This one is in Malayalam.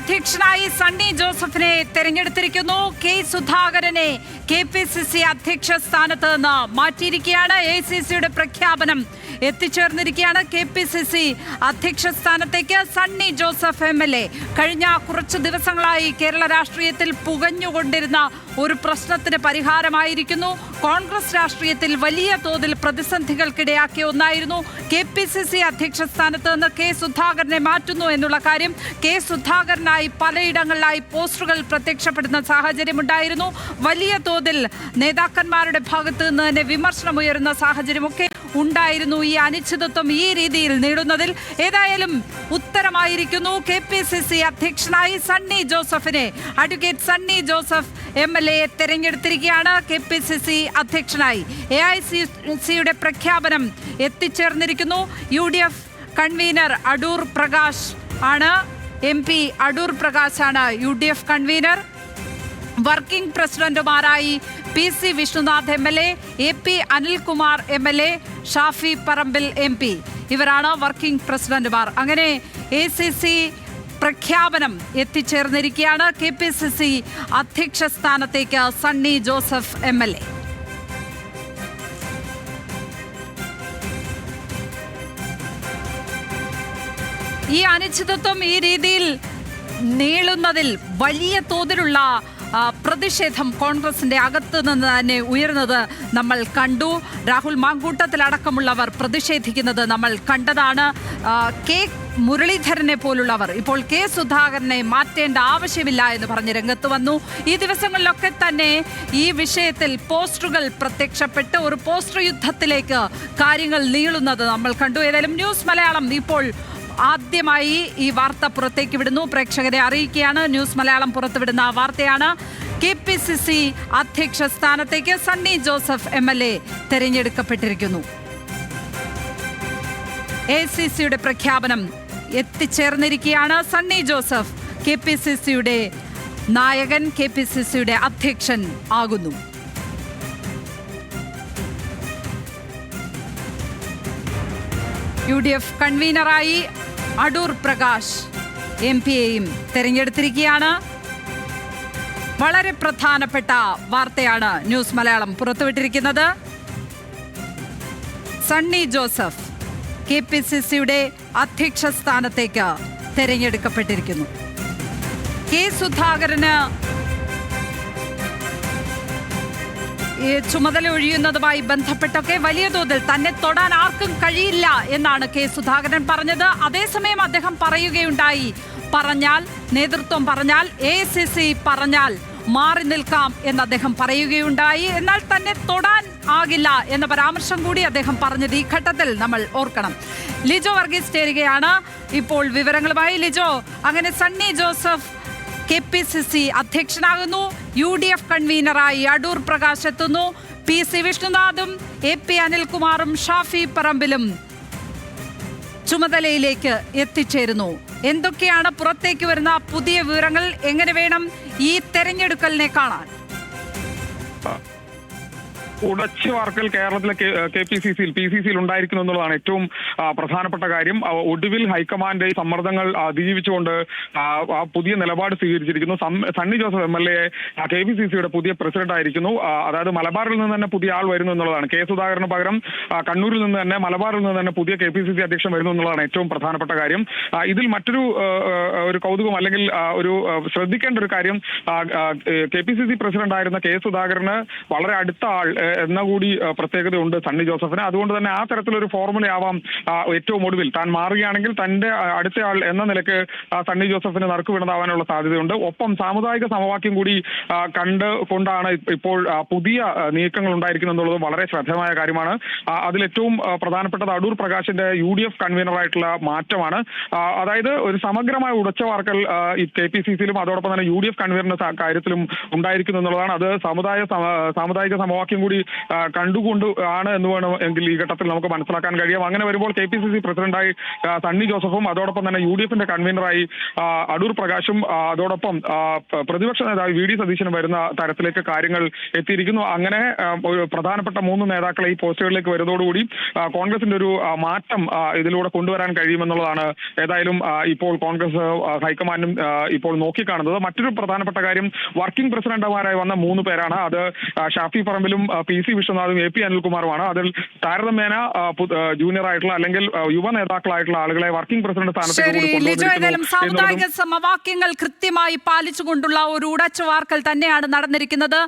അധ്യക്ഷനായി സണ്ണി ജോസഫിനെ തെരഞ്ഞെടുത്തിരിക്കുന്നു. കെ സുധാകരനെ KPCC അധ്യക്ഷ സ്ഥാനത്ത് നിന്ന് മാറ്റിയിരിക്കുകയാണ്. AICCയുടെ പ്രഖ്യാപനം എത്തിച്ചേർന്നിരിക്കുകയാണ്. KPCC അധ്യക്ഷ സ്ഥാനത്തേക്ക് സണ്ണി ജോസഫ് MLA കഴിഞ്ഞ കുറച്ച് ദിവസങ്ങളായി കേരള രാഷ്ട്രീയത്തിൽ പുകഞ്ഞുകൊണ്ടിരുന്ന ഒരു പ്രശ്നത്തിന് പരിഹാരമായിരിക്കുന്നു. കോൺഗ്രസ് രാഷ്ട്രീയത്തിൽ വലിയ തോതിൽ പ്രതിസന്ധികൾക്കിടയാക്കിയ ഒന്നായിരുന്നു KPCC അധ്യക്ഷ സ്ഥാനത്ത് നിന്ന് കെ സുധാകരനെ മാറ്റുന്നു എന്നുള്ള കാര്യം. കെ സുധാകരനായി പലയിടങ്ങളിലായി പോസ്റ്ററുകൾ പ്രത്യക്ഷപ്പെടുന്ന സാഹചര്യമുണ്ടായിരുന്നു. വലിയ തോതിൽ നേതാക്കന്മാരുടെ ഭാഗത്ത് നിന്ന് തന്നെ വിമർശനമുയരുന്ന സാഹചര്യമൊക്കെ ഉണ്ടായിരുന്നു. ഈ അനിശ്ചിതത്വം ഈ രീതിയിൽ നീളുന്നതിൽ ഏതായാലും ഉത്തരമായിരിക്കുന്നു. KPCC അധ്യക്ഷനായി സണ്ണി ജോസഫിനെ അഡ്വക്കേറ്റ് സണ്ണി ജോസഫ് MLA തെരഞ്ഞെടുത്തിരിക്കുകയാണ്. KPCC അധ്യക്ഷനായി AICCയുടെ പ്രഖ്യാപനം എത്തിച്ചേർന്നിരിക്കുന്നു. UDF കൺവീനർ അടൂർ പ്രകാശ് ആണ്. MP അടൂർ പ്രകാശാണ് UDF കൺവീനർ. വർക്കിംഗ് പ്രസിഡന്റുമാരായി PC Vishnunath MLA, AP Anilkumar MLA, Shafi Parambil MP ഇവരാണ് വർക്കിംഗ് പ്രസിഡന്റുമാർ. അങ്ങനെ ACC പ്രഖ്യാപനം എത്തിച്ചേർന്നിരിക്കുകയാണ്. KPCC അധ്യക്ഷ സ്ഥാനത്തേക്ക് സണ്ണി ജോസഫ് MLA. ഈ അനിശ്ചിതത്വം ഈ രീതിയിൽ നീളുന്നതിൽ വലിയ തോതിലുള്ള പ്രതിഷേധം കോൺഗ്രസിന്റെ അകത്ത് നിന്ന് തന്നെ ഉയർന്നത് നമ്മൾ കണ്ടു. രാഹുൽ മാങ്കൂട്ടത്തിലടക്കമുള്ളവർ പ്രതിഷേധിക്കുന്നത് നമ്മൾ കണ്ടതാണ്. കെ മുരളീധരനെ പോലുള്ളവർ ഇപ്പോൾ കെ സുധാകരനെ മാറ്റേണ്ട ആവശ്യമില്ല എന്ന് പറഞ്ഞ് രംഗത്ത് വന്നു. ഈ ദിവസങ്ങളിലൊക്കെ തന്നെ ഈ വിഷയത്തിൽ പോസ്റ്ററുകൾ പ്രത്യക്ഷപ്പെട്ട് ഒരു പോസ്റ്റർ യുദ്ധത്തിലേക്ക് കാര്യങ്ങൾ നീളുന്നത് നമ്മൾ കണ്ടു. ഏതായാലും ന്യൂസ് മലയാളം ഇപ്പോൾ ആദ്യമായി ഈ വാർത്ത പുറത്തേക്ക് വിടുന്നു, പ്രേക്ഷകരെ അറിയിക്കുകയാണ്. ന്യൂസ് മലയാളം പുറത്തുവിടുന്ന വാർത്തയാണ്. KPCC അധ്യക്ഷ സ്ഥാനത്തേക്ക് സണ്ണി ജോസഫ് MLA തെരഞ്ഞെടുക്കപ്പെട്ടിരിക്കുന്നു. AICCയുടെ പ്രഖ്യാപനം എത്തിച്ചേർന്നിരിക്കുകയാണ്. സണ്ണി ജോസഫ് KPCCയുടെ നായകൻ, KPCCയുടെ അധ്യക്ഷൻ ആകുന്നു. UDF കൺവീനറായി അടൂർ പ്രകാശ് MPയെയും തെരഞ്ഞെടുത്തിരിക്കുകയാണ്. വളരെ പ്രധാനപ്പെട്ട വാർത്തയാണ് ന്യൂസ് മലയാളം പുറത്തുവിട്ടിരിക്കുന്നത്. സണ്ണി ജോസഫ് KPCCയുടെ അധ്യക്ഷ സ്ഥാനത്തേക്ക് തെരഞ്ഞെടുക്കപ്പെട്ടിരിക്കുന്നു. കെ സുധാകരന് ചുമതല ഒഴിയുന്നതുമായി ബന്ധപ്പെട്ടൊക്കെ വലിയ തോതിൽ തന്നെ തൊടാൻ ആർക്കും കഴിയില്ല എന്നാണ് കെ സുധാകരൻ പറഞ്ഞത്. അതേസമയം അദ്ദേഹം പറയുകയുണ്ടായി, നേതൃത്വം പറഞ്ഞാൽ AICC പറഞ്ഞാൽ മാറി നിൽക്കാം എന്ന് അദ്ദേഹം പറയുകയുണ്ടായി. എന്നാൽ തന്നെ തൊടാൻ ആകില്ല എന്ന പരാമർശം കൂടി അദ്ദേഹം പറഞ്ഞത് ഈ ഘട്ടത്തിൽ നമ്മൾ ഓർക്കണം. ലിജോ വർഗീസ് ചേരുകയാണ് ഇപ്പോൾ വിവരങ്ങളുമായി. ലിജോ, അങ്ങനെ സണ്ണി ജോസഫ് KPCC അധ്യക്ഷനാകുന്നു. UDF കൺവീനറായി അടൂർ പ്രകാശ് എത്തുന്നു. PC വിഷ്ണുനാഥും AP അനിൽകുമാറും ഷാഫി പറമ്പിലും ചുമതലയിലേക്ക് എത്തിച്ചേരുന്നു. എന്തൊക്കെയാണ് പുറത്തേക്ക് വരുന്ന പുതിയ വിവരങ്ങൾ? എങ്ങനെ വേണം ഈ തെരഞ്ഞെടുക്കലിനെ കാണാൻ? ഉടച്ചു വാർക്കൽ കേരളത്തിലെ PCCയിൽ ഉണ്ടായിരിക്കുന്നു എന്നുള്ളതാണ് ഏറ്റവും പ്രധാനപ്പെട്ട കാര്യം. ഒടുവിൽ ഹൈക്കമാൻഡ് സമ്മർദ്ദങ്ങൾ അതിജീവിച്ചുകൊണ്ട് ആ പുതിയ നിലപാട് സ്വീകരിച്ചിരിക്കുന്നു. സണ്ണി ജോസഫ് MLA KPCCയുടെ പുതിയ പ്രസിഡന്റ് ആയിരിക്കുന്നു. അതായത് മലബാറിൽ നിന്ന് തന്നെ പുതിയ ആൾ വരുന്നു എന്നുള്ളതാണ്. കെ സുധാകരന് പകരം കണ്ണൂരിൽ നിന്ന് തന്നെ മലബാറിൽ നിന്ന് തന്നെ പുതിയ KPCC അധ്യക്ഷൻ വരുന്നു എന്നുള്ളതാണ് ഏറ്റവും പ്രധാനപ്പെട്ട കാര്യം. ഇതിൽ മറ്റൊരു കൗതുകം അല്ലെങ്കിൽ ഒരു ശ്രദ്ധിക്കേണ്ട ഒരു കാര്യം, KPCC പ്രസിഡന്റ് ആയിരുന്ന കെ സുധാകരന് വളരെ അടുത്ത ആൾ എന്ന കൂടി പ്രത്യേകതയുണ്ട് സണ്ണി ജോസഫിന്. അതുകൊണ്ട് തന്നെ ആ തരത്തിലൊരു ഫോർമുലയാവാം ഏറ്റവും ഒടുവിൽ താൻ മാറുകയാണെങ്കിൽ തന്റെ അടുത്തയാൾ എന്ന നിലയ്ക്ക് സണ്ണി ജോസഫിന് നറുക്കുവിടുന്നതാവാനുള്ള സാധ്യതയുണ്ട്. ഒപ്പം സാമുദായിക സമവാക്യം കൂടി കണ്ടുകൊണ്ടാണ് ഇപ്പോൾ പുതിയ നീക്കങ്ങൾ ഉണ്ടായിരിക്കുന്നത് എന്നുള്ളത് വളരെ ശ്രദ്ധേയമായ കാര്യമാണ്. അതിലേറ്റവും പ്രധാനപ്പെട്ടത് അടൂർ പ്രകാശിന്റെ UDF കൺവീനറായിട്ടുള്ള മാറ്റമാണ്. അതായത് ഒരു സമഗ്രമായ ഉടച്ചുവാർക്കൽ ഈ KPCCയിലും അതോടൊപ്പം തന്നെ UDF കൺവീനറിന്റെ കാര്യത്തിലും ഉണ്ടായിരിക്കുന്നു എന്നുള്ളതാണ്. അത് സാമുദായിക സമവാക്യം കൂടി കണ്ടുകൊണ്ട് ആണ് എന്ന് വേണം എങ്കിൽ ഈ ഘട്ടത്തിൽ നമുക്ക് മനസ്സിലാക്കാൻ കഴിയും. അങ്ങനെ വരുമ്പോൾ KPCC പ്രസിഡന്റായി സണ്ണി ജോസഫും അതോടൊപ്പം തന്നെ UDF-ന്റെ കൺവീനറായി അടൂർ പ്രകാശും അതോടൊപ്പം പ്രതിപക്ഷ നേതാവ് VD സതീശനും വരുന്ന തരത്തിലേക്ക് കാര്യങ്ങൾ എത്തിയിരിക്കുന്നു. അങ്ങനെ ഒരു പ്രധാനപ്പെട്ട 3 നേതാക്കളെ ഈ പോസ്റ്റുകളിലേക്ക് വരുന്നതോടുകൂടി കോൺഗ്രസിന്റെ ഒരു മാറ്റം ഇതിലൂടെ കൊണ്ടുവരാൻ കഴിയുമെന്നുള്ളതാണ് ഏതായാലും ഇപ്പോൾ കോൺഗ്രസ് ഹൈക്കമാൻഡും ഇപ്പോൾ നോക്കിക്കാണുന്നത്. മറ്റൊരു പ്രധാനപ്പെട്ട കാര്യം വർക്കിംഗ് പ്രസിഡന്റുമാരായി വന്ന 3 പേരാണ്. അത് ഷാഫി പറമ്പിലും PC വിശ്വനാഥും AP അനിൽകുമാറുമാണ്. അതിൽ താരതമ്യേന ജൂനിയർ ആയിട്ടുള്ള അല്ലെങ്കിൽ യുവ നേതാക്കളായിട്ടുള്ള ആളുകളെ വർക്കിംഗ് പ്രസിഡന്റ് സ്ഥാനത്തേക്ക് സാമുദായിക സമവാക്യങ്ങൾ കൃത്യമായി പാലിച്ചുകൊണ്ടുള്ള ഒരു ഉടച്ചുവാർക്കൽ തന്നെയാണ് നടന്നിരിക്കുന്നത്.